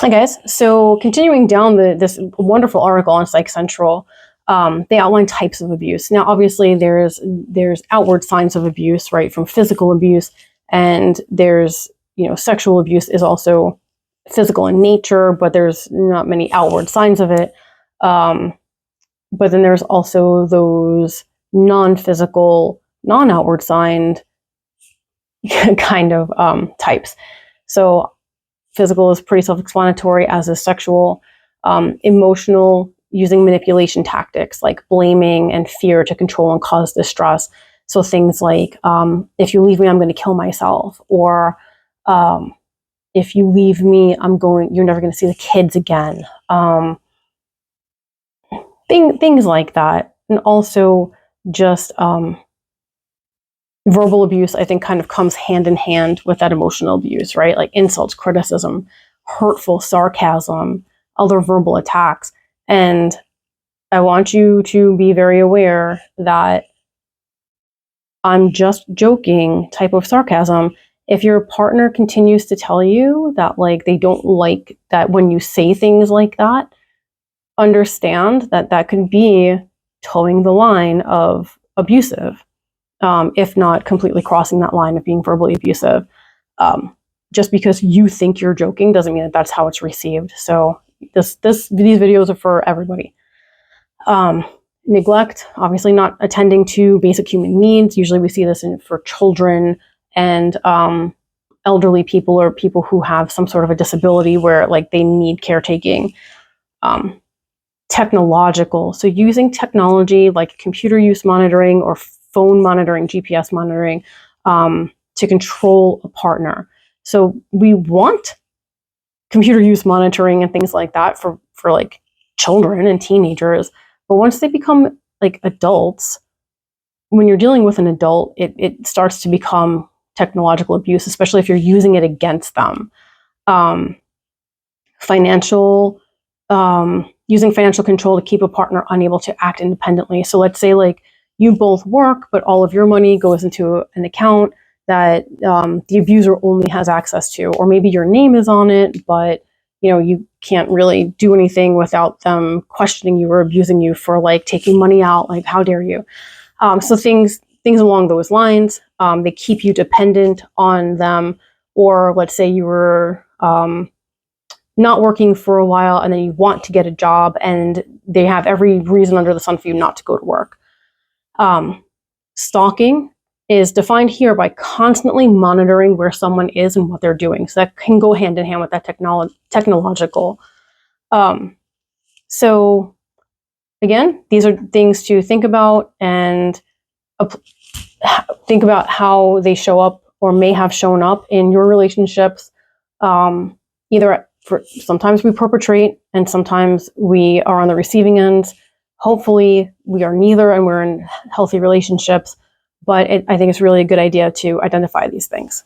Hi guys. So continuing down this wonderful article on Psych Central, they outline types of abuse. Now, obviously, there's outward signs of abuse, right, from physical abuse, and there's sexual abuse is also physical in nature, but there's not many outward signs of it. But then there's also those non-physical, non-outward signed kind of types. So physical is pretty self-explanatory, as is sexual. Emotional, using manipulation tactics like blaming and fear to control and cause distress. So things like, if you leave me, I'm going to kill myself, or if you leave me, you're never going to see the kids again. Things like that. And also just verbal abuse, I think, kind of comes hand in hand with that emotional abuse, right? Like insults, criticism, hurtful sarcasm, other verbal attacks. And I want you to be very aware that I'm just joking type of sarcasm. If your partner continues to tell you that, like, they don't like that when you say things like that, understand that that could be towing the line of abusive. If not completely crossing that line of being verbally abusive. Just because you think you're joking doesn't mean that that's how it's received. So these videos are for everybody. Neglect, obviously not attending to basic human needs. Usually we see this for children and elderly people, or people who have some sort of a disability where, like, they need caretaking. Technological, so using technology like computer use monitoring or phone monitoring, GPS monitoring, to control a partner. So we want computer use monitoring and things like that for like children and teenagers. But once they become like adults, when you're dealing with an adult, it starts to become technological abuse, especially if you're using it against them. Financial, using financial control to keep a partner unable to act independently. So let's say, like, you both work, but all of your money goes into an account that the abuser only has access to, or maybe your name is on it, but you can't really do anything without them questioning you or abusing you for, like, taking money out. Like, how dare you? So things along those lines. They keep you dependent on them. Or let's say you were not working for a while, and then you want to get a job, and they have every reason under the sun for you not to go to work. Stalking is defined here by constantly monitoring where someone is and what they're doing. So that can go hand in hand with that technological. So again, these are things to think about, and think about how they show up or may have shown up in your relationships. Sometimes we perpetrate, and sometimes we are on the receiving end. Hopefully we are neither, and we're in healthy relationships. But I think it's really a good idea to identify these things.